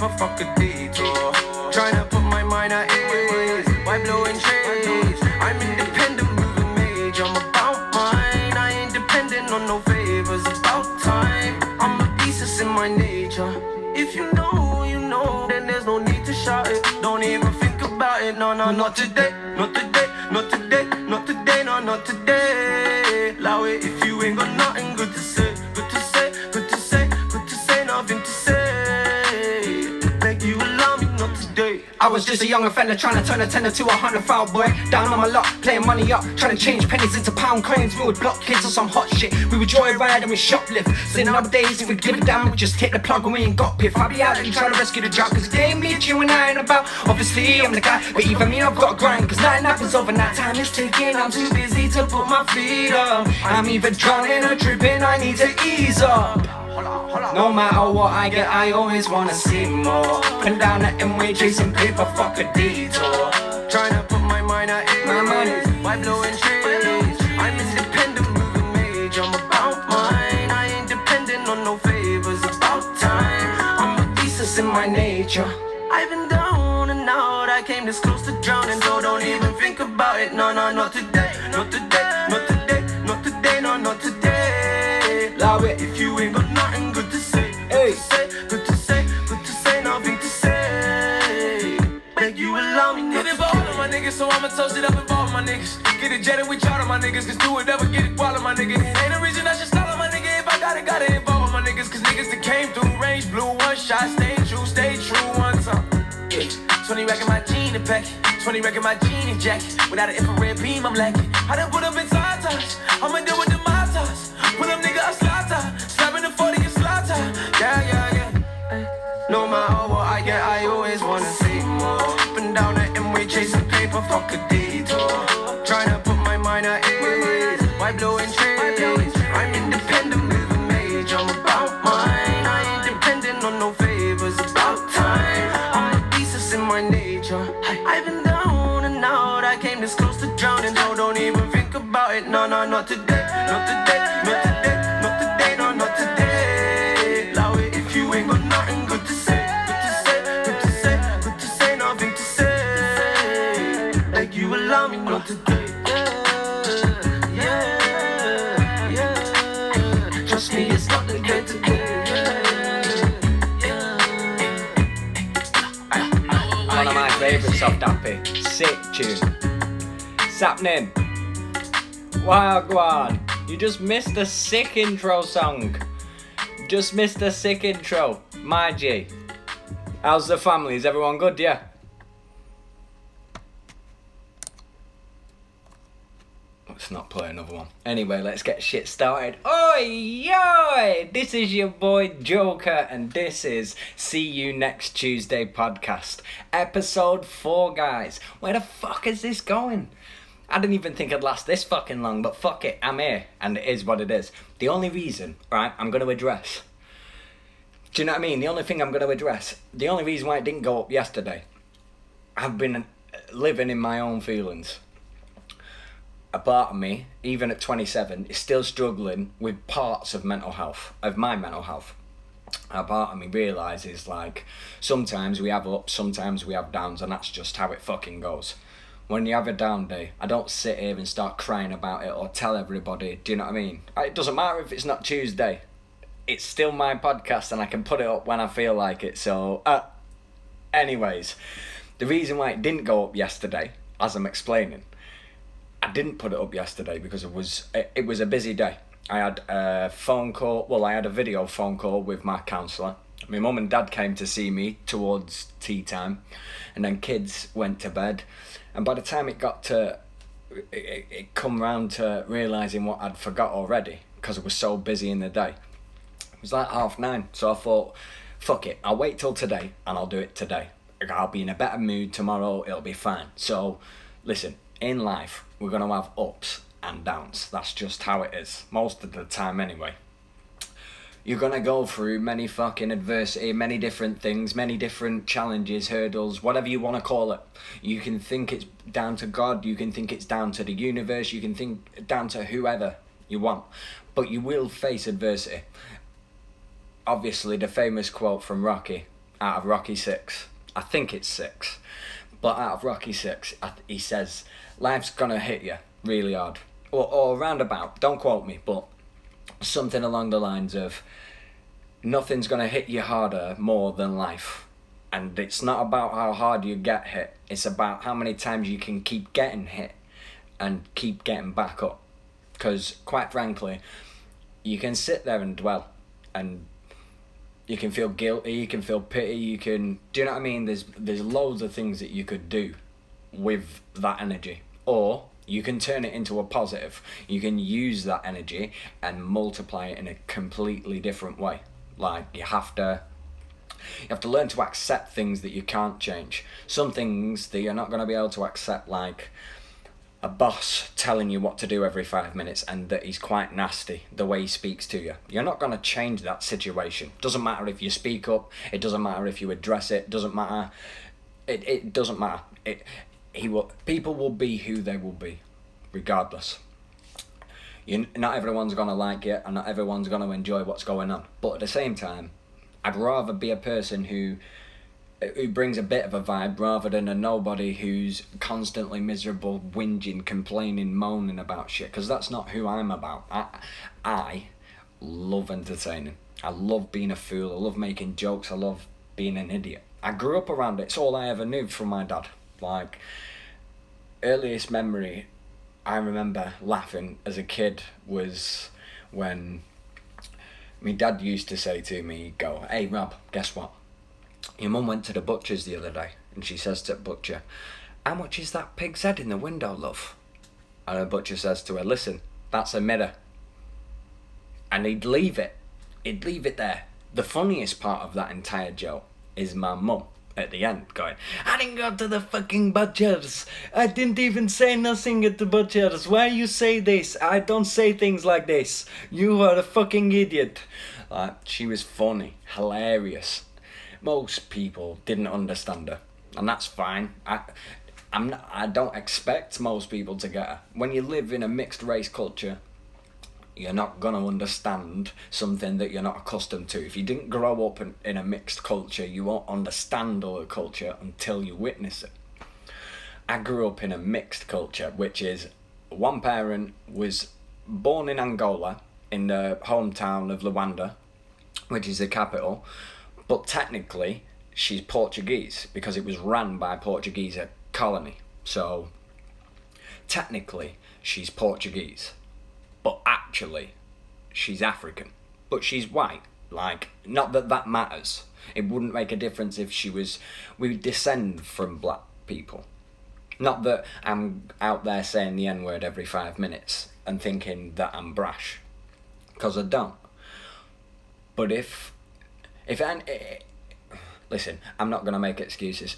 paper, fuck a detour. Trying to put my mind at ease. Why blowing trees? I'm independent, moving mage. I'm about mine. I ain't dependent on no favors. About time. I'm a beast, it's in my nature. If you know, you know. Then there's no need to shout it. Don't even think about it. No, no, not today. Not today. Not today. Not today. No, not today. Allow it if you ain't got nothing good to say. Good to say. Good to say. Good to say. Nothing to say. Beg you allow me not today. I was just a young offender trying to turn a tenner to 100 foul boy. Down on my luck, playing money up, trying to change pennies into pound coins. We would block kids or some hot shit. We would joyride and we shoplift. So nowadays if we give it down, we just hit the plug and we ain't got piff. I be out there trying to rescue the drought, cause it ain't me, you and I ain't about. Obviously I'm the guy, but even me I've got to grind, cause nothing happens overnight. Time is ticking, I'm too busy to put my feet up. I'm either drowning or tripping, I need to ease up. No matter what I get, I always wanna see more. Up and down at M-way, chasing paper, fuck a detour. Trying to put my mind at ease. My money. Why blowing trees? I'm independent, moving mage. I'm about mine. I ain't dependent on no favors. About time. I'm a beast, it's in my nature. I've been down and out. I came this close to drowning, so don't even think about it. No, no, not today. Not today. Not today. Not today. No, not today. Allow it If you ain't got nothing good to say. Hey. Good to say. Good to say. Nothing to say. Beg you allow me not Get involved with my niggas, so I'ma toast it up and ball with my niggas. Get it jetted with y'all my niggas, cause do it ever get it while my nigga. Ain't no reason I should stall on my nigga. If I gotta involve with my niggas, cause niggas that came through range blew one shot, stay true one time. Yeah. 20 rack in my jean and pack, 20 rack in my jean and jacket. Without an infrared beam, I'm lacking. I done put up in side touch, I'ma deal with the my toss. Pull up nigga, I slaughter, slapping the 40 and slaughter. Yeah. No matter what I get, I always wanna see more. Up and down the M-way, chasing paper, fuck a detour. Trying to put my mind at ease. Why blowing trees? I'm independent, moving mage. I'm about mine. I ain't dependent on no favors. About time. I'm a beast, it's in my nature. I've been down and out. I came this close to drowning, so don't even think about it. No, no, not today. Not today. Not today. Not today. No, not today. Allow it if you ain't got nothing good to say. You allow me not today. Yeah. Trust me, it's not the day today. One of my favourites off Dappy. Sick tune. Sapnin. Wagwan. You just missed a sick intro song. Just missed a sick intro. My G. How's the family? Is everyone good? Yeah. Let's not play another one. Anyway, let's get shit started. Oi! This is your boy Joker, and this is See You Next Tuesday podcast. Episode 4, guys. Where the fuck is this going? I didn't even think I'd last this fucking long, but fuck it, I'm here, and it is what it is. The only reason, right, I'm going to address... Do you know what I mean? The only thing I'm going to address, the only reason why it didn't go up yesterday, I've been living in my own feelings. A part of me, even at 27, is still struggling with parts of my mental health. A part of me realises, like, sometimes we have ups, sometimes we have downs, and that's just how it fucking goes. When you have a down day, I don't sit here and start crying about it or tell everybody, do you know what I mean? It doesn't matter if it's not Tuesday. It's still my podcast and I can put it up when I feel like it. So, anyways, the reason why it didn't go up yesterday, as I'm explaining, I didn't put it up yesterday because it was a busy day. I had a video phone call with my councillor. My mum and dad came to see me towards tea time, and then kids went to bed. And by the time it come round to realising what I'd forgot already, because I was so busy in the day, it was like 9:30. So I thought, fuck it, I'll wait till today and I'll do it today. I'll be in a better mood tomorrow, it'll be fine. So, listen, in life, we're going to have ups and downs. That's just how it is, most of the time anyway. You're going to go through many fucking adversity, many different things, many different challenges, hurdles, whatever you want to call it. You can think it's down to God, you can think it's down to the universe, you can think down to whoever you want. But you will face adversity. Obviously, the famous quote from Rocky, out of Rocky 6. I think it's 6. But out of Rocky 6, he says, life's gonna hit you really hard. Or roundabout, don't quote me, but something along the lines of, nothing's gonna hit you harder more than life. And it's not about how hard you get hit, it's about how many times you can keep getting hit and keep getting back up. Because, quite frankly, you can sit there and dwell, and you can feel guilty, you can feel pity, you can... Do you know what I mean? There's loads of things that you could do with that energy. Or you can turn it into a positive. You can use that energy and multiply it in a completely different way. Like, you have to learn to accept things that you can't change. Some things that you're not going to be able to accept, like a boss telling you what to do every 5 minutes and that he's quite nasty the way he speaks to you. You're not going to change that situation. Doesn't matter if you speak up, it doesn't matter if you address it, doesn't matter. It doesn't matter. People will be who they will be, regardless. Not everyone's going to like it, and not everyone's going to enjoy what's going on. But at the same time, I'd rather be a person who brings a bit of a vibe rather than a nobody who's constantly miserable, whinging, complaining, moaning about shit, because that's not who I'm about. I love entertaining. I love being a fool. I love making jokes. I love being an idiot. I grew up around it. It's all I ever knew from my dad. Like, earliest memory I remember laughing as a kid was when my dad used to say to me, he'd go, "Hey Rob, guess what? Your mum went to the butcher's the other day," and she says to the butcher, "How much is that pig's head in the window, love?" And the butcher says to her, "Listen, that's a mirror." And he'd leave it there. The funniest part of that entire joke is my mum at the end going, "I didn't go to the fucking butcher's. I didn't even say nothing at the butcher's. Why you say this? I don't say things like this. You are a fucking idiot." She was funny, hilarious. Most people didn't understand her, and that's fine. I don't expect most people to get her. When you live in a mixed race culture, you're not going to understand something that you're not accustomed to. If you didn't grow up in a mixed culture, you won't understand all the culture until you witness it. I grew up in a mixed culture, which is one parent was born in Angola, in the hometown of Luanda, which is the capital, but technically she's Portuguese because it was run by a Portuguese colony. So technically she's Portuguese, but actually she's African, but she's white. Like, not that that matters. It wouldn't make a difference if we descend from black people. Not that I'm out there saying the N-word every 5 minutes and thinking that I'm brash, because I don't. But listen, I'm not going to make excuses.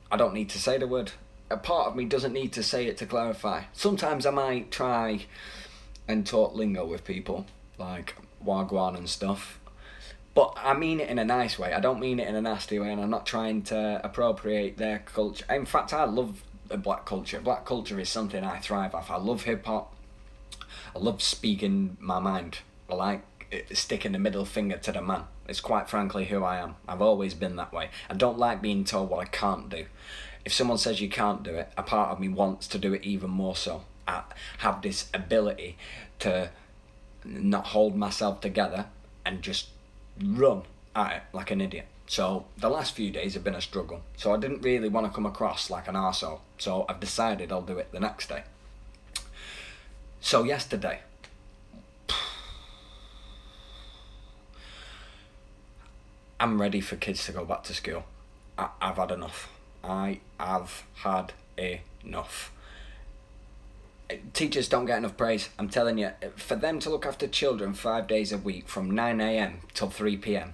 I don't need to say the word. A part of me doesn't need to say it to clarify. Sometimes I might try and talk lingo with people, like wagwan and stuff. But I mean it in a nice way. I don't mean it in a nasty way, and I'm not trying to appropriate their culture. In fact, I love the black culture. Black culture is something I thrive off. I love hip-hop. I love speaking my mind. I like sticking the middle finger to the man. It's quite frankly who I am. I've always been that way. I don't like being told what I can't do. If someone says you can't do it, a part of me wants to do it even more so. I have this ability to not hold myself together and just run at it like an idiot. So the last few days have been a struggle. So I didn't really want to come across like an arsehole. So I've decided I'll do it the next day. So yesterday, I'm ready for kids to go back to school. I've had enough. I have had enough. Teachers don't get enough praise. I'm telling you, for them to look after children 5 days a week from 9 a.m. till 3 p.m,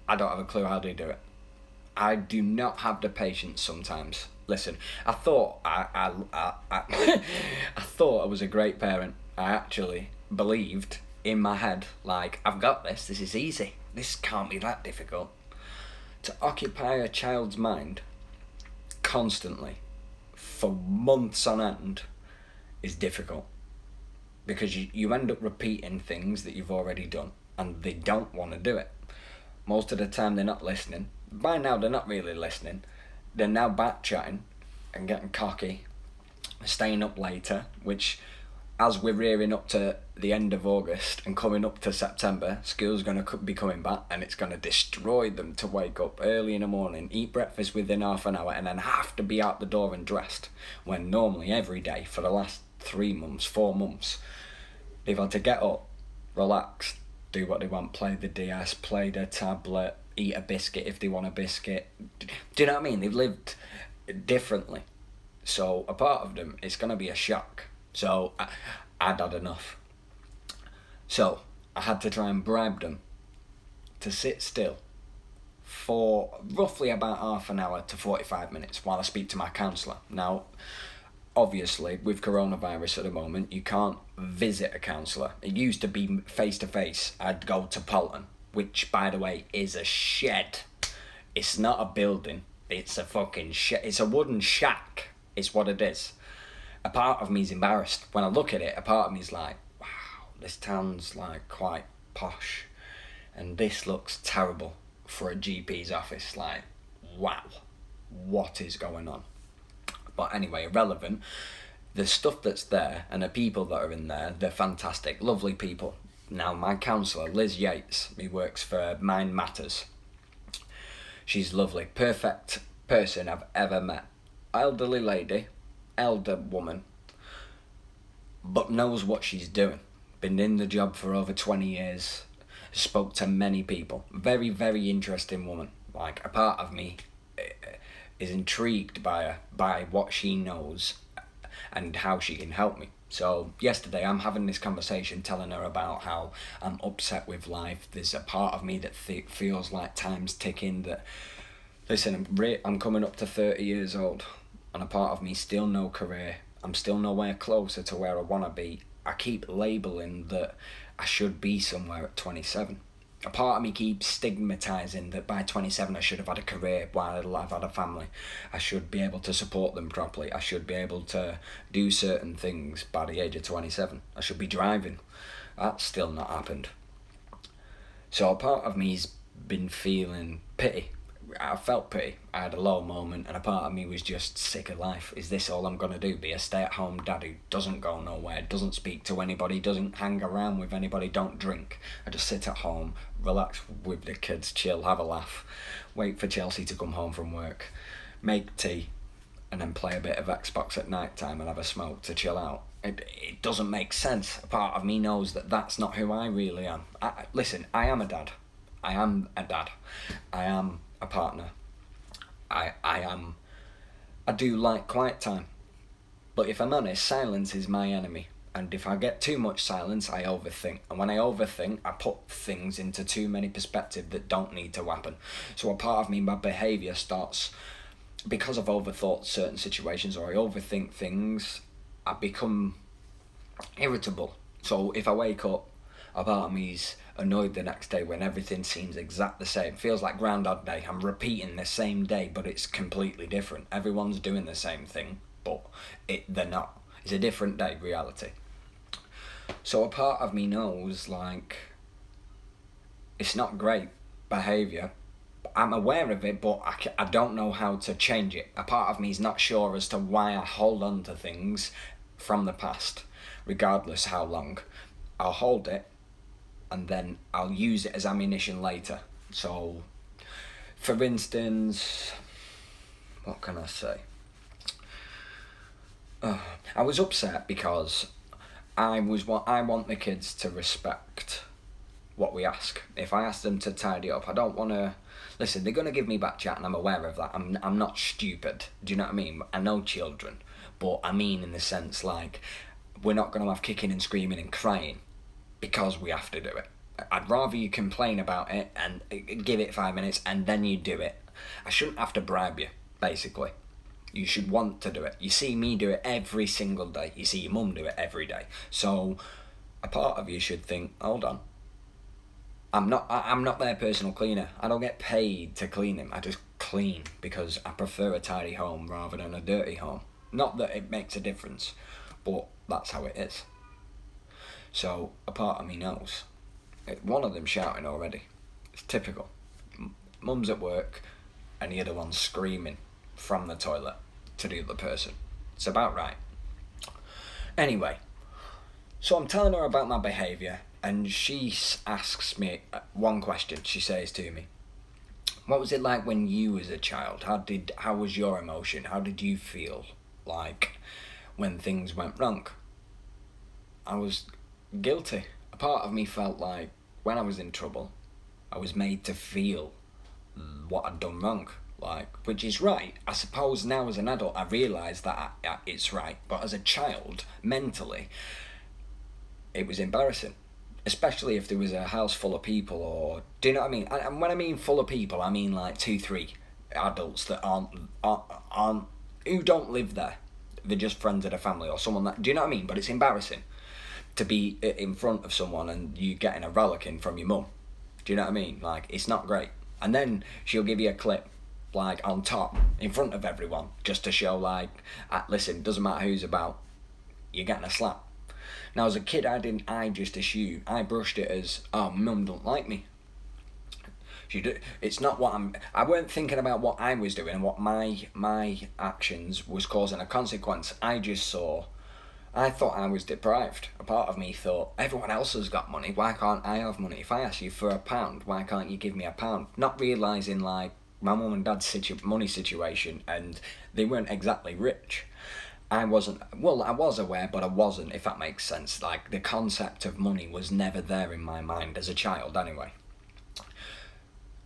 I don't have a clue how they do it. I do not have the patience sometimes. Listen, I thought I thought I was a great parent. I actually believed in my head, like, I've got this is easy. This can't be that difficult. To occupy a child's mind constantly for months on end is difficult, because you end up repeating things that you've already done and they don't want to do it. Most of the time they're not listening, by now they're not really listening. They're now back chatting and getting cocky, staying up later, which, as we're rearing up to the end of August and coming up to September, school's going to be coming back, and it's going to destroy them to wake up early in the morning, eat breakfast within half an hour, and then have to be out the door and dressed, when normally every day for the last 3 months, 4 months, they've had to get up, relax, do what they want, play the DS, play their tablet, eat a biscuit if they want a biscuit. Do you know what I mean? They've lived differently. So a part of them, it's going to be a shock. So I'd had enough. So I had to try and bribe them to sit still for roughly about half an hour to 45 minutes while I speak to my counsellor. Now, obviously, with coronavirus at the moment, you can't visit a counsellor. It used to be face-to-face. I'd go to Polton, which, by the way, is a shed. It's not a building. It's a fucking shed. It's a wooden shack. It's what it is. A part of me's embarrassed. When I look at it, a part of me's like, wow, this town's like quite posh. And this looks terrible for a GP's office. Like, wow, what is going on? But anyway, irrelevant. The stuff that's there and the people that are in there, they're fantastic, lovely people. Now, my counsellor, Liz Yates, who works for Mind Matters, she's lovely, perfect person I've ever met. Elderly lady, elder woman, but knows what she's doing. Been in the job for over 20 years, spoke to many people. Very, very interesting woman. Like, a part of me is intrigued by her, by what she knows and how she can help me. So yesterday I'm having this conversation, telling her about how I'm upset with life. There's a part of me that feels like time's ticking, that, listen, I'm coming up to 30 years old, and a part of me still no career. I'm still nowhere closer to where I want to be. I keep labelling that I should be somewhere at 27. A part of me keeps stigmatising that by 27 I should have had a career while I've had a family. I should be able to support them properly. I should be able to do certain things by the age of 27. I should be driving. That's still not happened. So a part of me's been feeling pity. I felt pity. I had a low moment, and a part of me was just sick of life. Is this all I'm going to do? Be a stay-at-home dad who doesn't go nowhere, doesn't speak to anybody, doesn't hang around with anybody, don't drink. I just sit at home, relax with the kids, chill, have a laugh, wait for Chelsea to come home from work, make tea, and then play a bit of Xbox at night time and have a smoke to chill out. It doesn't make sense. A part of me knows that that's not who I really am. Listen, I am a dad. I am a dad. I am a partner. I do like quiet time. But if I'm honest, silence is my enemy. And if I get too much silence, I overthink. And when I overthink, I put things into too many perspectives that don't need to happen. So a part of me, my behaviour starts, because I've overthought certain situations or I overthink things, I become irritable. So if I wake up, a part of me's annoyed the next day when everything seems exact the same. Feels like Groundhog Day. I'm repeating the same day, but it's completely different. Everyone's doing the same thing, but they're not. It's a different day, reality. So a part of me knows, like, it's not great behaviour. I'm aware of it, but I don't know how to change it. A part of me is not sure as to why I hold on to things from the past, regardless how long. I'll hold it, and then I'll use it as ammunition later. So, for instance, what can I say? I was upset because I want the kids to respect what we ask. If I ask them to tidy up, I don't want to... Listen, they're going to give me back chat, and I'm aware of that. I'm not stupid. Do you know what I mean? I know children, but I mean in the sense, like, we're not going to have kicking and screaming and crying because we have to do it. I'd rather you complain about it and give it 5 minutes and then you do it. I shouldn't have to bribe you, basically. You should want to do it. You see me do it every single day. You see your mum do it every day. So a part of you should think, hold on, I'm not their personal cleaner. I don't get paid to clean them. I just clean because I prefer a tidy home rather than a dirty home. Not that it makes a difference, but that's how it is. So a part of me knows. One of them shouting already. It's typical. Mum's at work, and the other one's screaming from the toilet to the other person. It's about right. Anyway, so I'm telling her about my behaviour, and she asks me one question. She says to me, what was it like when you was a child? How was your emotion? How did you feel like when things went wrong? I was guilty. A part of me felt like when I was in trouble, I was made to feel what I'd done wrong, like, which is right. I suppose now as an adult I realise that it's right, but as a child, mentally, it was embarrassing. Especially if there was a house full of people, or do you know what I mean? And when I mean full of people, I mean like 2-3 adults that aren't who don't live there. They're just friends of the family or someone that, do you know what I mean? But it's embarrassing to be in front of someone and you getting a rollicking from your mum. Do you know what I mean? Like, it's not great. And then she'll give you a clip, like, on top, in front of everyone, just to show, like, listen, doesn't matter who's about, you're getting a slap. Now, as a kid, I just assumed, I brushed it as, oh, mum don't like me. It's not what I weren't thinking about what I was doing and what my actions was causing a consequence. I thought I was deprived. A part of me thought, everyone else has got money, why can't I have money? If I ask you for £1, why can't you give me £1? Not realising, like, my mum and dad's money situation, and they weren't exactly rich. I was aware, but I wasn't, if that makes sense. Like, the concept of money was never there in my mind as a child, anyway.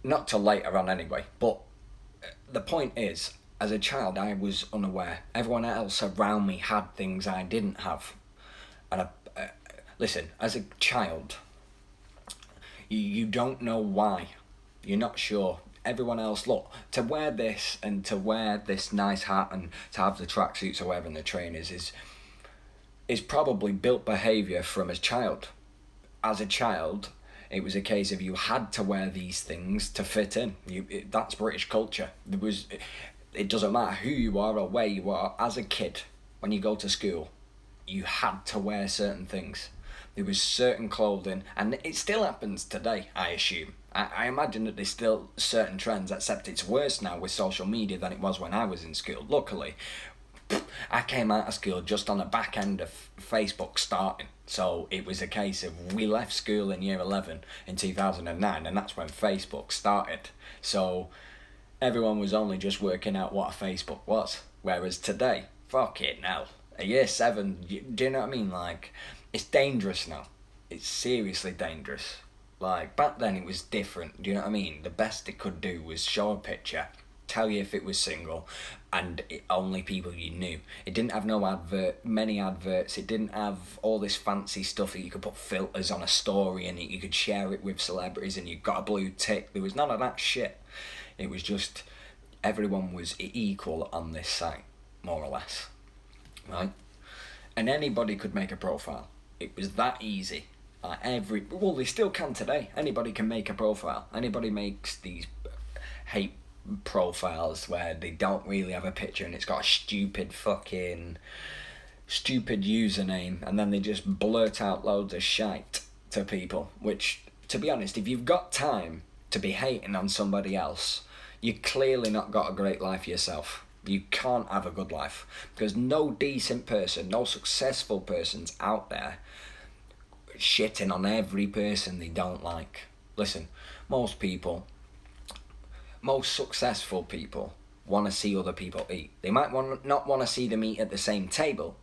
Not till later on, anyway. But the point is, as a child, I was unaware. Everyone else around me had things I didn't have. And listen, as a child, you don't know why. You're not sure. Everyone else, look, to wear this and to wear this nice hat and to have the tracksuits or whatever in the trainers is probably built behaviour from a child. As a child, it was a case of you had to wear these things to fit in. That's British culture. It doesn't matter who you are or where you are. As a kid, when you go to school, you had to wear certain things. There was certain clothing, and it still happens today, I assume. I imagine that there's still certain trends, except it's worse now with social media than it was when I was in school. Luckily, I came out of school just on the back end of Facebook starting. So it was a case of, we left school in year 11 in 2009, and that's when Facebook started. So everyone was only just working out what a Facebook was. Whereas today, fuck it now. A year 7, do you know what I mean? Like, it's dangerous now. It's seriously dangerous. Like, back then it was different, do you know what I mean? The best it could do was show a picture, tell you if it was single, and only people you knew. It didn't have many adverts. It didn't have all this fancy stuff that you could put filters on a story and you could share it with celebrities and you got a blue tick. There was none of that shit. It was just, everyone was equal on this site, more or less, right? And anybody could make a profile. It was that easy. Well, they still can today. Anybody can make a profile. Anybody makes these hate profiles where they don't really have a picture and it's got a stupid username, and then they just blurt out loads of shite to people, which, to be honest, if you've got time to be hating on somebody else, you clearly not got a great life yourself. You can't have a good life, because no decent person, no successful person's out there shitting on every person they don't like. Listen, most successful people want to see other people eat. They might not want to see them eat at the same table,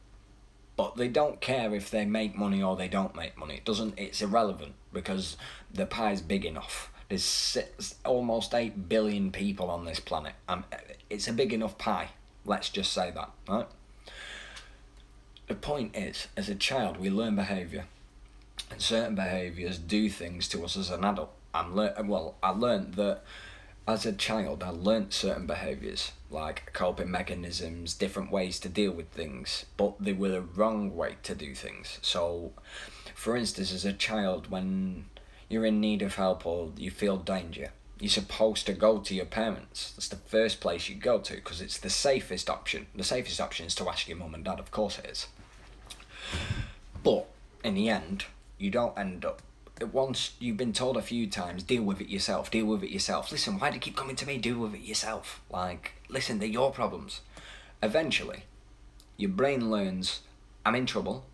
but they don't care if they make money or they don't make money. It's irrelevant, because the pie's big enough. There's almost 8 billion people on this planet. It's a big enough pie. Let's just say that, right? The point is, as a child, we learn behaviour. And certain behaviours do things to us as an adult. I learned that as a child, I learnt certain behaviours, like coping mechanisms, different ways to deal with things, but they were the wrong way to do things. So, for instance, as a child, when you're in need of help or you feel danger, you're supposed to go to your parents. That's the first place you go to, because it's the safest option. The safest option is to ask your mum and dad, of course it is. But in the end, you don't end up once you've been told a few times, deal with it yourself, deal with it yourself. Listen, why do you keep coming to me? Deal with it yourself. Like, listen, they're your problems. Eventually, your brain learns, I'm in trouble.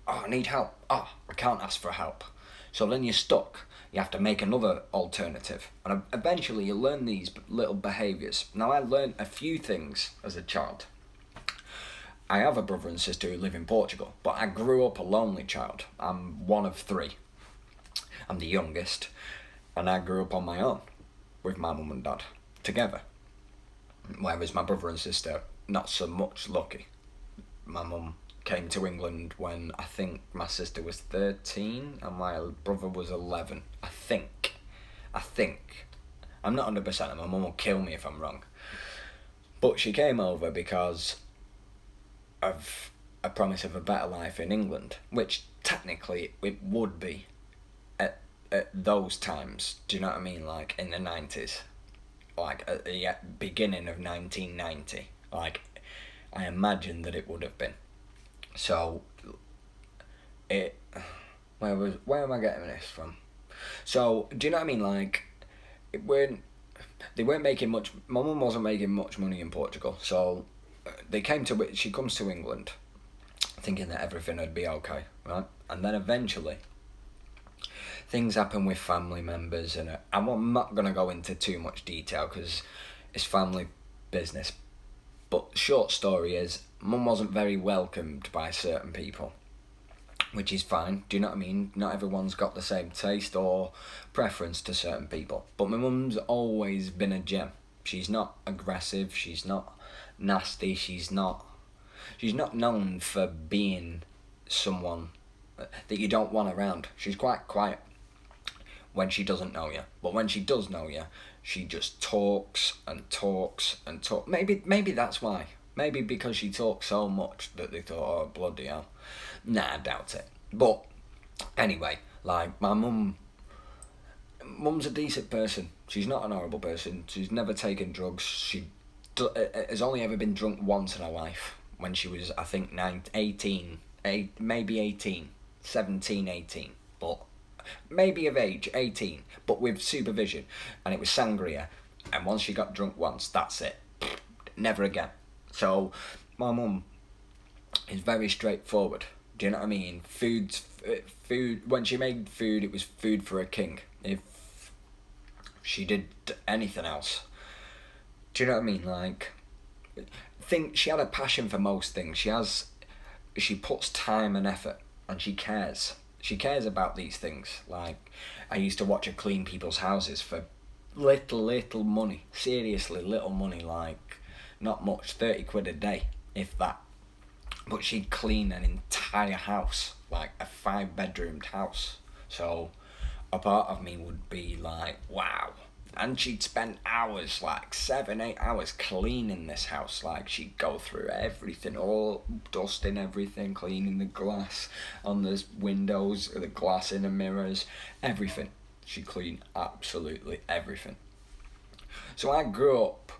Oh, I need help. Oh, I can't ask for help. So then you're stuck. You have to make another alternative. And eventually you learn these little behaviours. Now, I learned a few things as a child. I have a brother and sister who live in Portugal, but I grew up a lonely child. I'm one of 3. I'm the youngest, and I grew up on my own with my mum and dad together. Whereas my brother and sister, not so much lucky. My mum came to England when I think my sister was 13 and my brother was 11. I think. I'm not 100%, and my mum will kill me if I'm wrong. But she came over because of a promise of a better life in England, which technically it would be at those times. Do you know what I mean? Like in the 90s, like at the beginning of 1990, like I imagine that it would have been. So where am I getting this from? So do you know what I mean? Like they weren't making much. My mum wasn't making much money in Portugal, so she comes to England thinking that everything would be okay, right? And then eventually things happen with family members, and I'm not going to go into too much detail because it's family business. But short story is, Mum wasn't very welcomed by certain people, which is fine. Do you know what I mean? Not everyone's got the same taste or preference to certain people. But my mum's always been a gem. She's not aggressive. She's not nasty. She's not known for being someone that you don't want around. She's quite quiet when she doesn't know you, but when she does know you, she just talks and talks and talks. Maybe that's why. Maybe because she talks so much that they thought, oh bloody hell. Nah, I doubt it. But anyway, like my mum's a decent person. She's not an horrible person. She's never taken drugs. She has only ever been drunk once in her life, when she was, I think, 18, maybe 18, 17, 18, but maybe of age, 18, but with supervision, and it was sangria, and once she got drunk once, that's it, never again. So my mum is very straightforward. Do you know what I mean? Food. When she made food, it was food for a king. If she did anything else, do you know what I mean? Like, she had a passion for most things. She puts time and effort, and she cares. She cares about these things. Like, I used to watch her clean people's houses for little money. Seriously, little money, like, not much, 30 quid a day, if that. But she'd clean an entire house, like a 5-bedroomed house. So a part of me would be like, wow. And she'd spend hours, like 7-8 hours cleaning this house. Like, she'd go through everything, all dusting everything, cleaning the glass on the windows, the glass in the mirrors, everything. She'd clean absolutely everything. So I grew up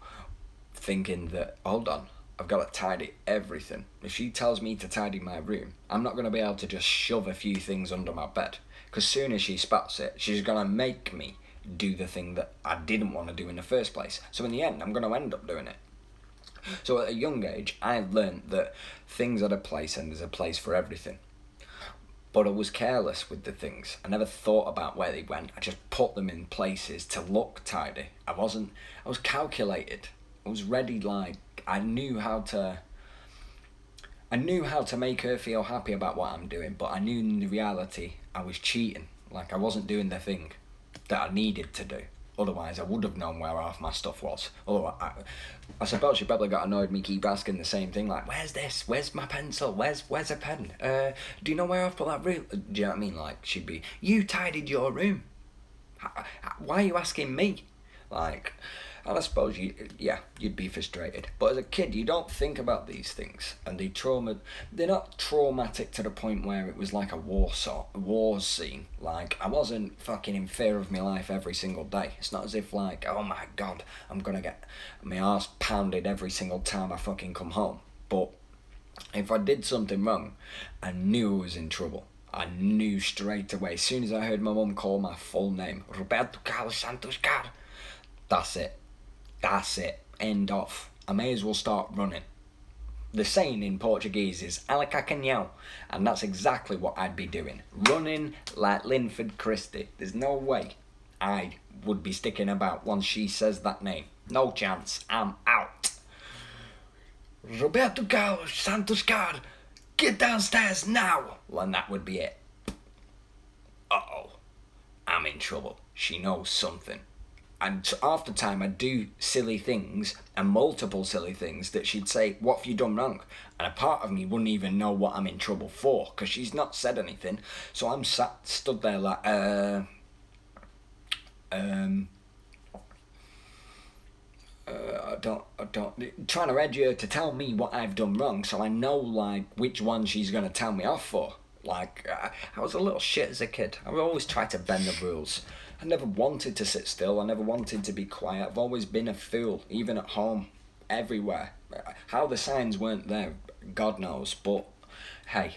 thinking that, hold on, I've got to tidy everything. If she tells me to tidy my room, I'm not going to be able to just shove a few things under my bed. Because soon as she spots it, she's going to make me do the thing that I didn't want to do in the first place. So in the end, I'm going to end up doing it. So at a young age, I learned that things had a place and there's a place for everything. But I was careless with the things. I never thought about where they went. I just put them in places to look tidy. I was calculated. I was ready, like, I knew how to make her feel happy about what I'm doing, but I knew in the reality I was cheating. Like, I wasn't doing the thing that I needed to do. Otherwise, I would have known where half my stuff was. Otherwise, I suppose she probably got annoyed me keep asking the same thing, like, where's this? Where's my pencil? Where's a pen? Do you know where I've put that room? Do you know what I mean? Like, she'd be, you tidied your room. Why are you asking me? Like, and I suppose you'd be frustrated. But as a kid, you don't think about these things, and they're not traumatic to the point where it was like a war scene. Like, I wasn't fucking in fear of my life every single day. It's not as if, like, oh my god, I'm gonna get my arse pounded every single time I fucking come home. But if I did something wrong, I knew I was in trouble. I knew straight away. As soon as I heard my mum call my full name, Roberto Carlos Santos Car, that's it. That's it. End off. I may as well start running. The saying in Portuguese is "Alaca canhão," and that's exactly what I'd be doing. Running like Linford Christie. There's no way I would be sticking about once she says that name. No chance. I'm out. Roberto Carlos Santos Car, get downstairs now. And that would be it. Uh-oh. I'm in trouble. She knows something. And after time I'd do silly things, and multiple silly things, that she'd say, "What have you done wrong?" And a part of me wouldn't even know what I'm in trouble for, because she's not said anything. So I'm stood there like, I don't, trying to edge her to tell me what I've done wrong, so I know, like, which one she's going to tell me off for. Like, I was a little shit as a kid. I would always try to bend the rules. I never wanted to sit still. I never wanted to be quiet. I've always been a fool, even at home, everywhere. How the signs weren't there, God knows. But, hey,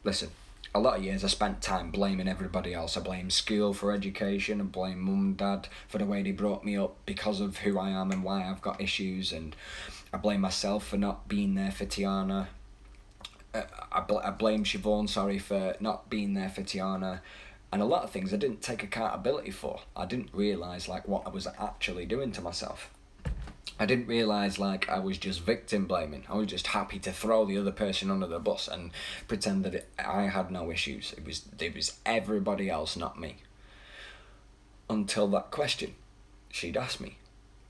listen, a lot of years I spent time blaming everybody else. I blame school for education. I blame mum and dad for the way they brought me up because of who I am and why I've got issues. And I blame myself for not being there for Tiana. I blame Siobhan, for not being there for Tiana. And a lot of things I didn't take accountability for. I didn't realise, like, what I was actually doing to myself. I didn't realise, like, I was just victim blaming. I was just happy to throw the other person under the bus and pretend that I had no issues. It was everybody else, not me. Until that question. She'd asked me,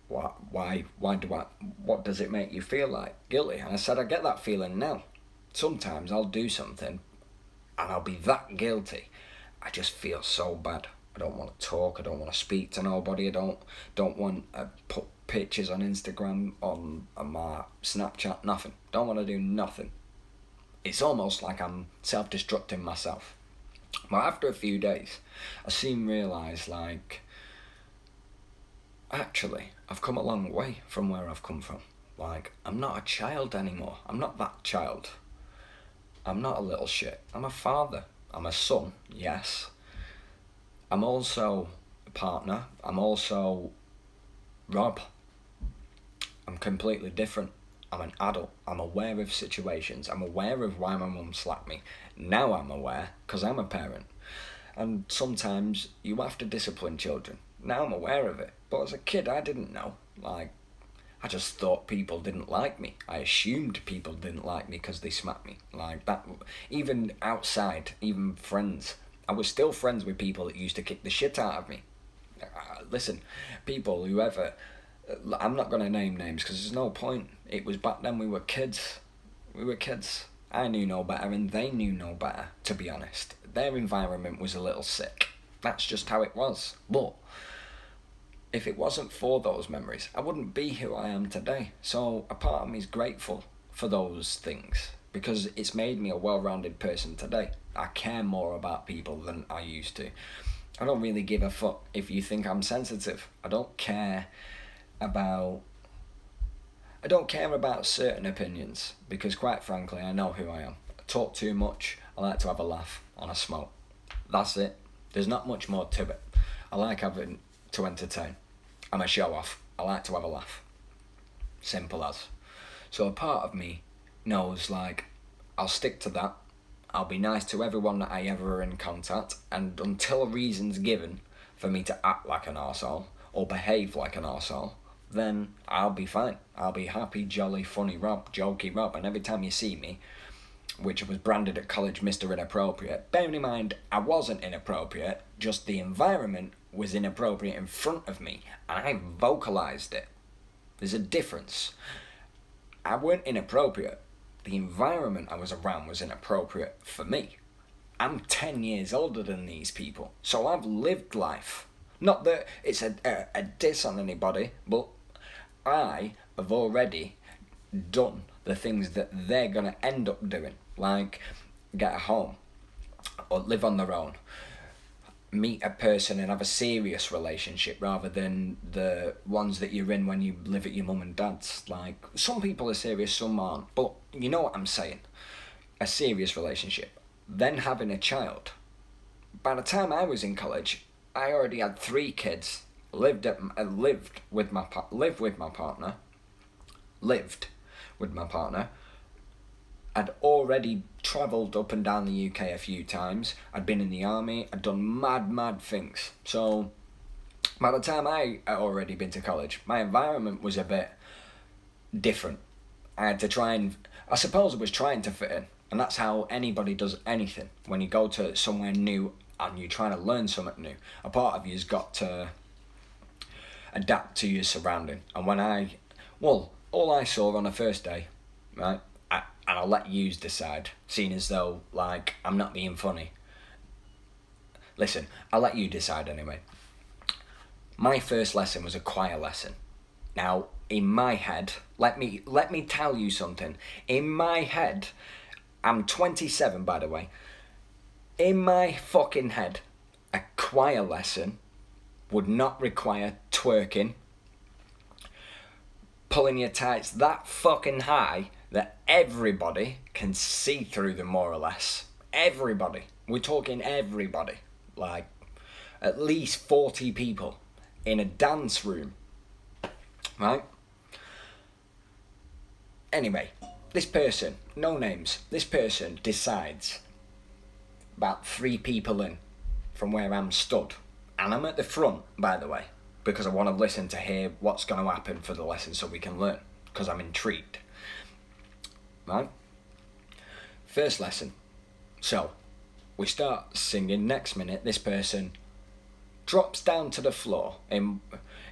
why what does it make you feel like? Guilty. And I said, I get that feeling now. Sometimes I'll do something and I'll be that guilty. I just feel so bad. I don't want to talk. I don't want to speak to nobody. I don't want to put pictures on Instagram, on my Snapchat, nothing. Don't want to do nothing. It's almost like I'm self-destructing myself. But after a few days, I soon realised, like, actually, I've come a long way from where I've come from. Like, I'm not a child anymore. I'm not that child. I'm not a little shit. I'm a father. I'm a son, yes. I'm also a partner. I'm also Rob. I'm completely different. I'm an adult. I'm aware of situations. I'm aware of why my mum slapped me. Now I'm aware, because I'm a parent. And sometimes you have to discipline children. Now I'm aware of it. But as a kid, I didn't know. Like, I just thought people didn't like me. I assumed people didn't like me because they smacked me. Like that, even outside, even friends. I was still friends with people that used to kick the shit out of me. Listen, people, whoever, I'm not going to name names because there's no point. It was back then, we were kids. I knew no better and they knew no better, to be honest. Their environment was a little sick. That's just how it was. But if it wasn't for those memories, I wouldn't be who I am today. So a part of me is grateful for those things because it's made me a well-rounded person today. I care more about people than I used to. I don't really give a fuck if you think I'm sensitive. I don't care about certain opinions because, quite frankly, I know who I am. I talk too much. I like to have a laugh on a smoke. That's it. There's not much more to it. I like having to entertain. I'm a show off. I like to have a laugh. Simple as. So a part of me knows, like, I'll stick to that. I'll be nice to everyone that I ever are in contact, and until a reason's given for me to act like an arsehole or behave like an arsehole, then I'll be fine. I'll be happy, jolly, funny Rob, jokey Rob, and every time you see me, which was branded at college Mr. Inappropriate, bearing in mind I wasn't inappropriate, just the environment was inappropriate in front of me, and I vocalised it. There's a difference. I weren't inappropriate. The environment I was around was inappropriate for me. I'm 10 years older than these people, so I've lived life. Not that it's a diss on anybody, but I have already done the things that they're going to end up doing, like get a home or live on their own, meet a person and have a serious relationship rather than the ones that you're in when you live at your mum and dad's. Like, some people are serious, some aren't, but you know what I'm saying. A serious relationship. then having a child. By the time I was in college, I already had 3 kids, lived with my partner. I'd already travelled up and down the UK a few times. I'd been in the army. I'd done mad things. So by the time I had already been to college, my environment was a bit different. I had to I suppose I was trying to fit in. And that's how anybody does anything. When you go to somewhere new and you're trying to learn something new, a part of you's got to adapt to your surrounding. And all I saw on the first day, right, and I'll let yous decide, seeing as though, like, I'm not being funny. Listen, I'll let you decide anyway. My first lesson was a choir lesson. Now, in my head, let me tell you something. In my head, I'm 27, by the way. In my fucking head, a choir lesson would not require twerking, pulling your tights that fucking high that everybody can see through them, more or less. Everybody. We're talking everybody. Like, at least 40 people in a dance room. Right? Anyway, this person, no names, this person decides, about 3 people in from where I'm stood, and I'm at the front, by the way, because I want to listen to hear what's going to happen for the lesson so we can learn, because I'm intrigued. Right? First lesson. So, we start singing. Next minute, this person drops down to the floor in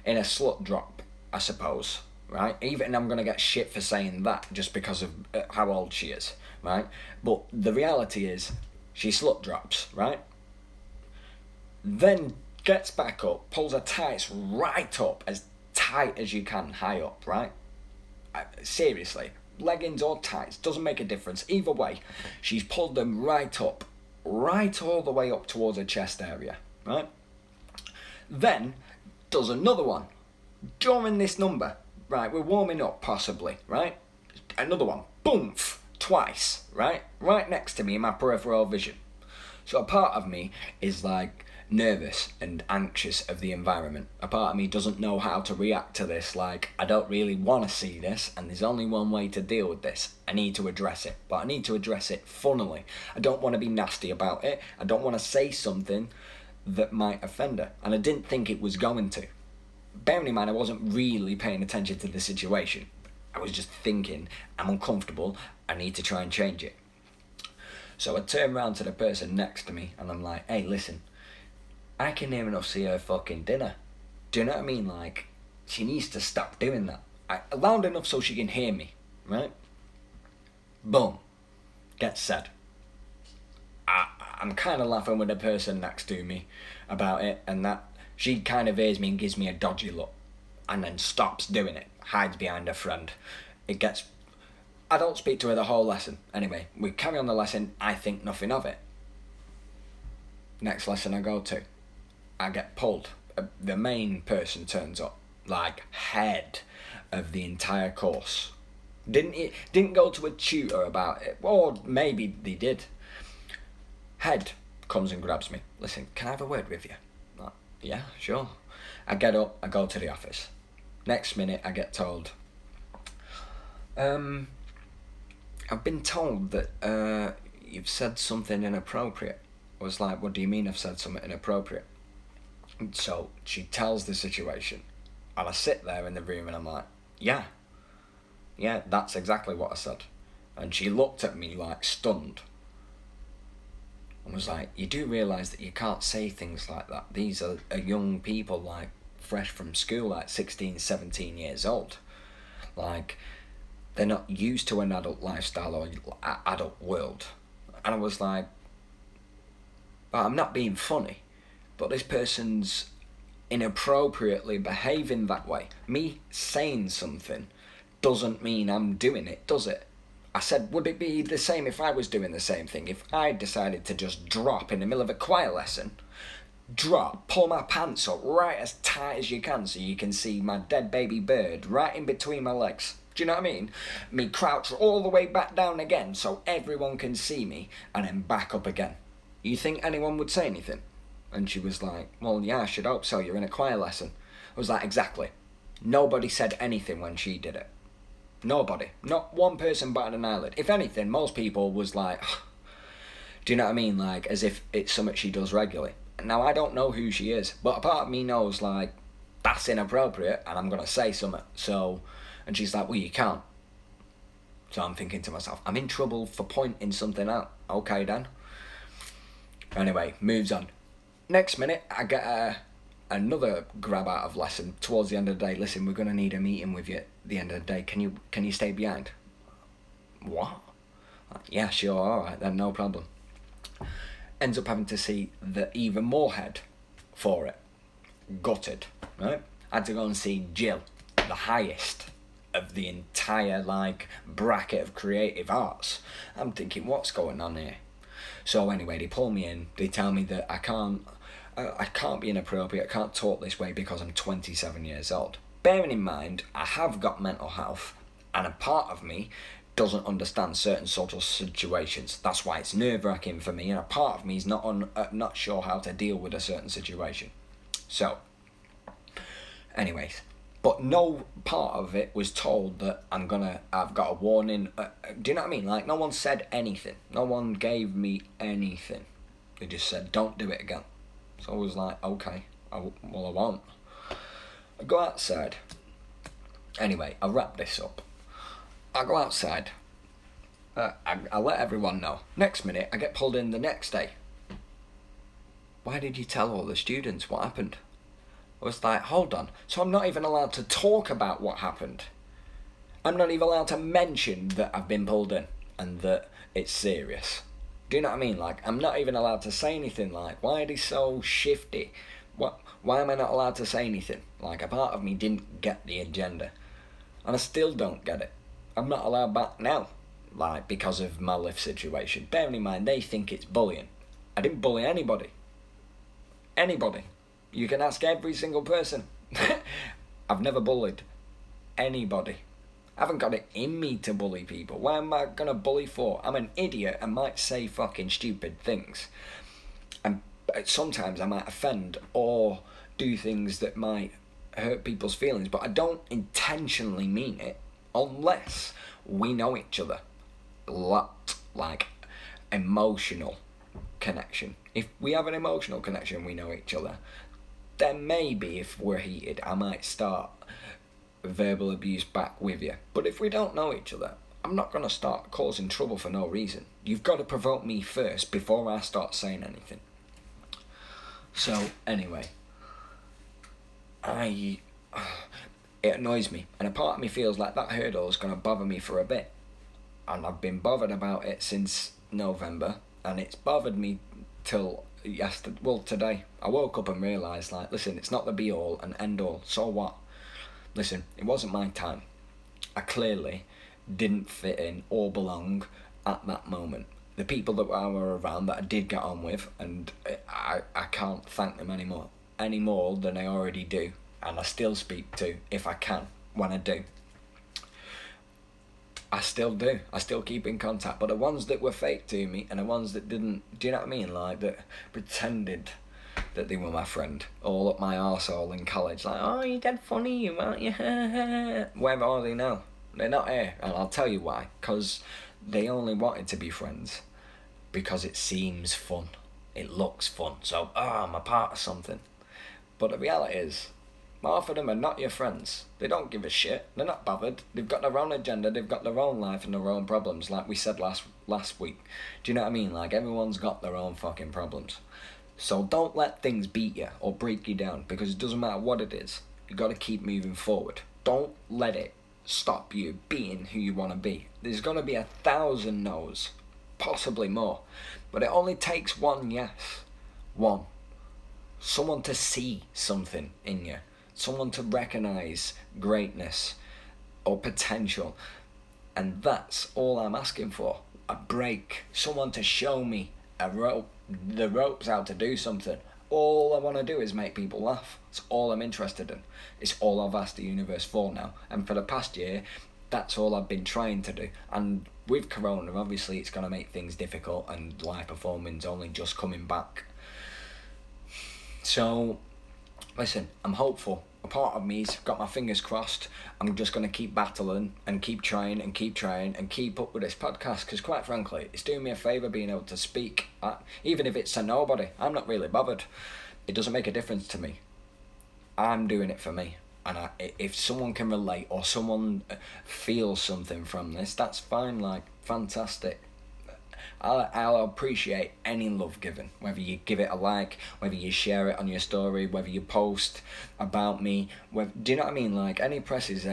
a slut drop, I suppose. Right? Even I'm going to get shit for saying that just because of how old she is. Right? But the reality is, she slut drops. Right? Then gets back up, pulls her tights right up, as tight as you can, high up. Right? Seriously. Leggings or tights, doesn't make a difference. Either way, she's pulled them right up, right all the way up towards her chest area, right? Then does another one during this number, right? We're warming up, possibly, right? Another one, boom, twice, right? Right next to me in my peripheral vision. So a part of me is like nervous and anxious of the environment. A part of me doesn't know how to react to this, like, I don't really want to see this, and there's only one way to deal with this. I need to address it, but I need to address it funnily. I don't want to be nasty about it. I don't want to say something that might offend her, and I didn't think it was going to. Bearing in mind, I wasn't really paying attention to the situation. I was just thinking, I'm uncomfortable, I need to try and change it. So I turn around to the person next to me, and I'm like, hey, listen, I can near enough see her fucking dinner. Do you know what I mean? Like, she needs to stop doing that. Loud enough so she can hear me, right? Boom. Gets said. I'm kind of laughing with the person next to me about it, and that she kind of hears me and gives me a dodgy look, and then stops doing it, hides behind her friend. I don't speak to her the whole lesson. Anyway, we carry on the lesson, I think nothing of it. Next lesson I go to, I get pulled. The main person turns up, like head of the entire course. Didn't go to a tutor about it, or maybe they did. Head comes and grabs me. Listen, can I have a word with you? Like, yeah, sure. I get up, I go to the office. Next minute I get told, I've been told that you've said something inappropriate. I was like, what do you mean I've said something inappropriate? So she tells the situation, and I sit there in the room and I'm like, yeah, that's exactly what I said. And she looked at me like stunned and was like, you do realise that you can't say things like that. These are young people, like fresh from school, like 16, 17 years old. Like, they're not used to an adult lifestyle or adult world. And I was like, I'm not being funny, but this person's inappropriately behaving that way. Me saying something doesn't mean I'm doing it, does it? I said, would it be the same if I was doing the same thing? If I decided to just drop in the middle of a choir lesson, pull my pants up right as tight as you can so you can see my dead baby bird right in between my legs. Do you know what I mean? Me crouch all the way back down again so everyone can see me, and then back up again. You think anyone would say anything? And she was like, well, yeah, I should hope so, you're in a choir lesson. I was like, exactly. Nobody said anything when she did it. Nobody. Not one person batted an eyelid. If anything, most people was like, do you know what I mean? Like, as if it's something she does regularly. Now, I don't know who she is, but a part of me knows, like, that's inappropriate, and I'm going to say something. So, and she's like, well, you can't. So I'm thinking to myself, I'm in trouble for pointing something out. Okay, then. Anyway, moves on. Next minute, I get another grab out of lesson towards the end of the day. Listen, we're going to need a meeting with you at the end of the day. Can you stay behind? What? Yeah, sure, alright then, no problem. Ends up having to see the even more head for it. Gutted, right? Had to go and see Jill, the highest of the entire, like, bracket of creative arts. I'm thinking, what's going on here? So anyway, they pull me in, they tell me that I can't be inappropriate, I can't talk this way because I'm 27 years old. Bearing in mind, I have got mental health, and a part of me doesn't understand certain social situations. That's why it's nerve-wracking for me, and a part of me is not sure how to deal with a certain situation. So, anyways, but no part of it was told that I've got a warning. Do you know what I mean? Like, no one said anything. No one gave me anything. They just said, don't do it again. So I was like, okay, I won't. I go outside. Anyway, I'll wrap this up. I go outside. I let everyone know. Next minute, I get pulled in the next day. Why did you tell all the students what happened? I was like, hold on. So I'm not even allowed to talk about what happened. I'm not even allowed to mention that I've been pulled in and that it's serious. Do you know what I mean? Like, I'm not even allowed to say anything. Like, why are they so shifty? Why am I not allowed to say anything? Like, a part of me didn't get the agenda. And I still don't get it. I'm not allowed back now. Like, because of my life situation. Bearing in mind, they think it's bullying. I didn't bully anybody. Anybody. You can ask every single person. I've never bullied anybody. I haven't got it in me to bully people. Why am I gonna bully for? I'm an idiot and might say fucking stupid things. And sometimes I might offend or do things that might hurt people's feelings, but I don't intentionally mean it unless we know each other. Like emotional connection. If we have an emotional connection, we know each other. Then maybe if we're heated, I might start verbal abuse back with you. But if we don't know each other, I'm not going to start causing trouble for no reason. You've got to provoke me first before I start saying anything. So, anyway, it annoys me. And a part of me feels like that hurdle is going to bother me for a bit. And I've been bothered about it since November. And it's bothered me till today. I woke up and realised, like, listen, it's not the be-all and end-all. So what? Listen, it wasn't my time. I clearly didn't fit in or belong at that moment. The people that I were around that I did get on with, and I can't thank them any more than I already do. And I still speak to, if I can, when I do. I still do. I still keep in contact. But the ones that were fake to me and the ones that didn't, do you know what I mean? Like, that pretended that they were my friend, all up my arsehole in college. Like, oh, you're dead funny, you aren't you? Where are they now? They're not here. And I'll tell you why. Because they only wanted to be friends because it seems fun. It looks fun. So, I'm a part of something. But the reality is, half of them are not your friends. They don't give a shit. They're not bothered. They've got their own agenda. They've got their own life and their own problems, like we said last week. Do you know what I mean? Like, everyone's got their own fucking problems. So don't let things beat you or break you down, because it doesn't matter what it is. You got to keep moving forward. Don't let it stop you being who you want to be. There's going to be 1,000 no's, possibly more. But it only takes one yes. One. Someone to see something in you. Someone to recognise greatness or potential. And that's all I'm asking for. A break. Someone to show me the ropes how to do something. All I want to do is make people laugh. It's all I'm interested in. It's all I've asked the universe for now. And for the past year, That's all I've been trying to do. And with Corona, obviously it's going to make things difficult, and live performing's only just coming back. So, listen, I'm hopeful. A part of me's got my fingers crossed. I'm just going to keep battling and keep trying and keep up with this podcast, because quite frankly, it's doing me a favour being able to speak. Even if it's to nobody, I'm not really bothered. It doesn't make a difference to me. I'm doing it for me. And if someone can relate or someone feels something from this, that's fine, like, fantastic. I'll appreciate any love given, whether you give it a like, whether you share it on your story, whether you post about me, do you know what I mean? Like, any press is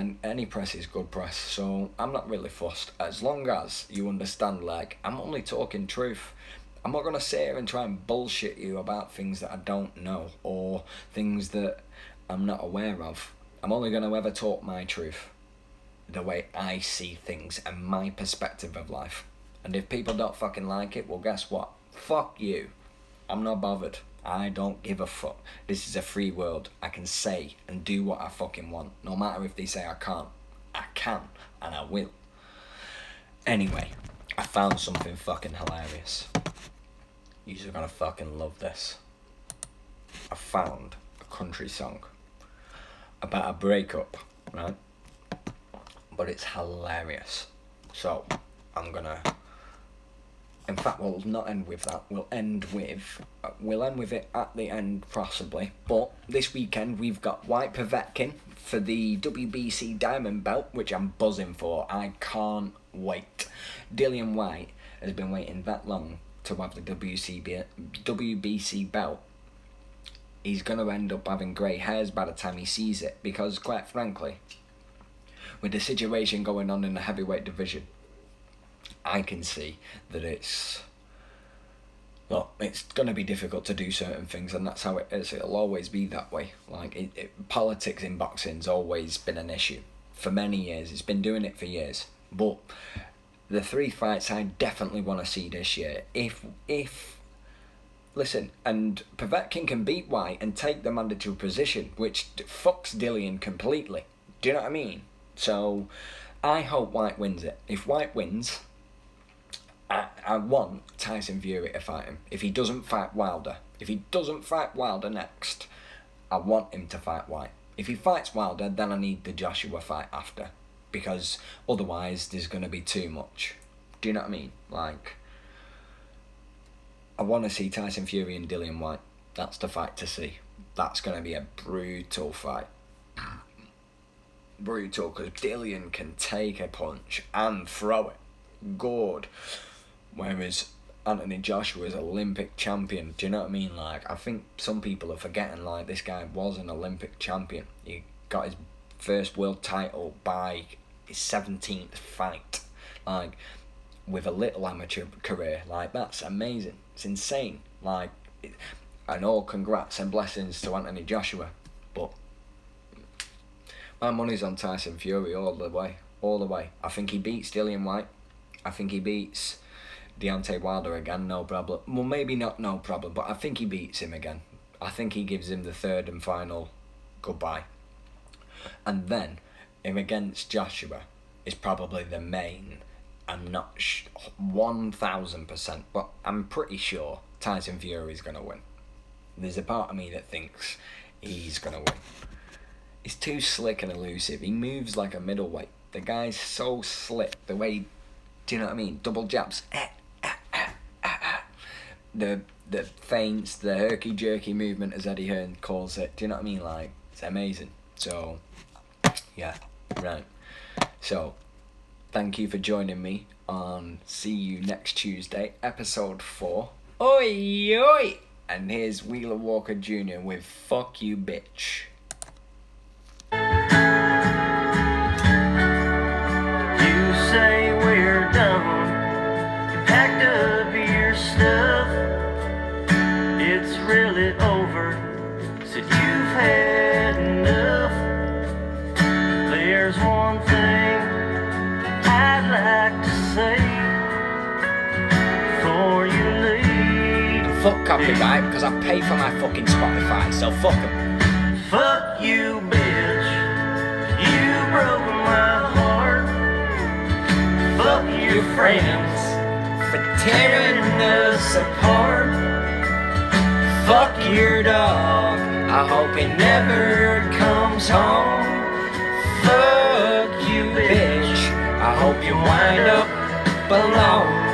good press, so I'm not really fussed, as long as you understand, like, I'm only talking truth. I'm not going to sit here and try and bullshit you about things that I don't know, or things that I'm not aware of. I'm only going to ever talk my truth, the way I see things and my perspective of life. And if people don't fucking like it, well, guess what? Fuck you. I'm not bothered. I don't give a fuck. This is a free world. I can say and do what I fucking want. No matter if they say I can't. I can, and I will. Anyway, I found something fucking hilarious. You're gonna fucking love this. I found a country song about a breakup, right? But it's hilarious. So, in fact, we'll not end with that. We'll end with it at the end, possibly. But this weekend, we've got White Povetkin for the WBC Diamond Belt, which I'm buzzing for. I can't wait. Dillian Whyte has been waiting that long to have the WBC belt. He's going to end up having grey hairs by the time he sees it, because, quite frankly, with the situation going on in the heavyweight division, I can see that it's going to be difficult to do certain things, and that's how it is. It'll always be that way. Like, politics in boxing's always been an issue for many years. It's been doing it for years. But the 3 fights I definitely want to see this year, listen, and Povetkin can beat White and take the mandatory position, which fucks Dillian completely. Do you know what I mean? So, I hope White wins it. If White wins, I want Tyson Fury to fight him. If he doesn't fight Wilder next, I want him to fight White. If he fights Wilder, then I need the Joshua fight after, because otherwise there's going to be too much. Do you know what I mean? Like, I want to see Tyson Fury and Dillian Whyte. That's the fight to see. That's going to be a brutal fight. Brutal, because Dillian can take a punch and throw it. Good. Whereas Anthony Joshua is Olympic champion. Do you know what I mean? Like, I think some people are forgetting, like, this guy was an Olympic champion. He got his first world title by his 17th fight. Like, with a little amateur career. Like, that's amazing. It's insane. Like, and all congrats and blessings to Anthony Joshua. But my money's on Tyson Fury all the way. All the way. I think he beats Dillian Whyte. I think he beats Deontay Wilder again, no problem. Well, maybe not no problem, but I think he beats him again. I think he gives him the third and final goodbye. And then, him against Joshua is probably the main. I'm not 1,000%, but I'm pretty sure Tyson Fury is going to win. There's a part of me that thinks he's going to win. He's too slick and elusive. He moves like a middleweight. The guy's so slick. The way, do you know what I mean? Double jabs. The feints, the herky-jerky movement, as Eddie Hearn calls it. Do you know what I mean? Like, it's amazing. So, yeah, right. So, thank you for joining me on See You Next Tuesday, episode 4. Oi, oi! And here's Wheeler Walker Jr. with Fuck You, Bitch. You say we're done. You packed up your stuff. It's really over. Said you've had enough. There's one thing I'd like to say before you leave. Fuck copyright, because I pay for my fucking Spotify, so fuck 'em. Fuck you, bitch. You broke my heart. your friends for tearing us apart. Fuck your dog, I hope he never comes home. Fuck you, bitch, I hope you wind up alone.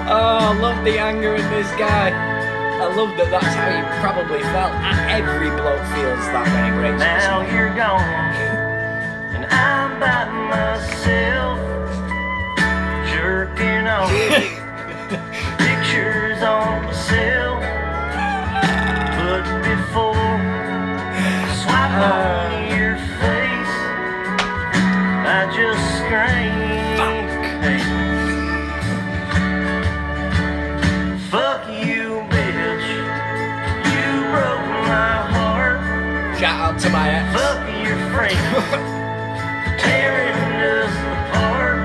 Oh, I love the anger in this guy. I love that that's how he probably felt. Every bloke feels that when he breaks up. Now you're gone, and I'm by myself, jerking off. Pictures on myself, but before I swipe on your face, I just scream. Hey. Fuck you, bitch. You broke my heart. Shout out to my ex. Fuck your friends, tearing us apart.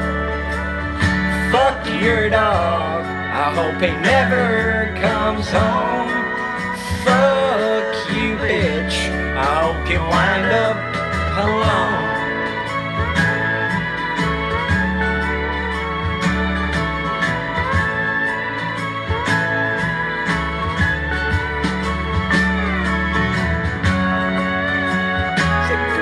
Fuck your dog, I hope he never comes home. Fuck you, bitch, I hope you wind up alone.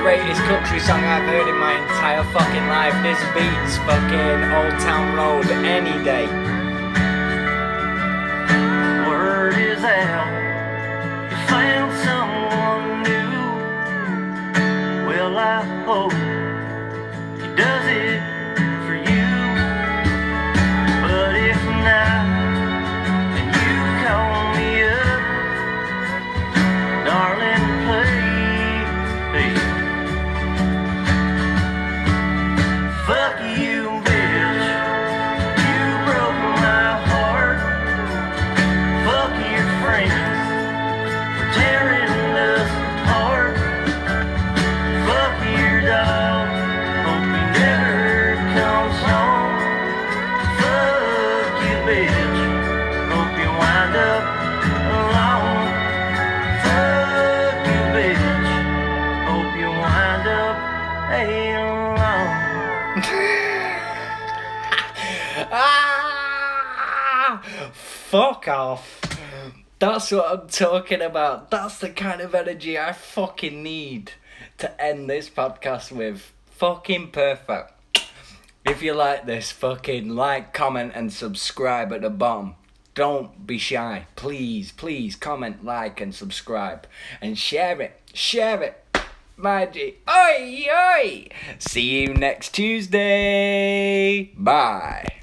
Greatest country song I've heard in my entire fucking life. This beats fucking Old Town Road any day. Word is out, you found someone new. Well, I hope he does it for you. But if not, then you call me up, darling, please. Fuck you, bitch. You broke my heart. Fuck your friends for tearing us apart. Fuck your dog. Hope he never comes home. Fuck you, bitch. Hope you wind up alone. Fuck you, bitch. Hope you wind up alone. Fuck off. That's what I'm talking about. That's the kind of energy I fucking need to end this podcast with. Fucking perfect. If you like this, fucking like, comment and subscribe at the bottom. Don't be shy. Please, please comment, like and subscribe. And share it. Share it. Magic. Oi, oi. See you next Tuesday. Bye.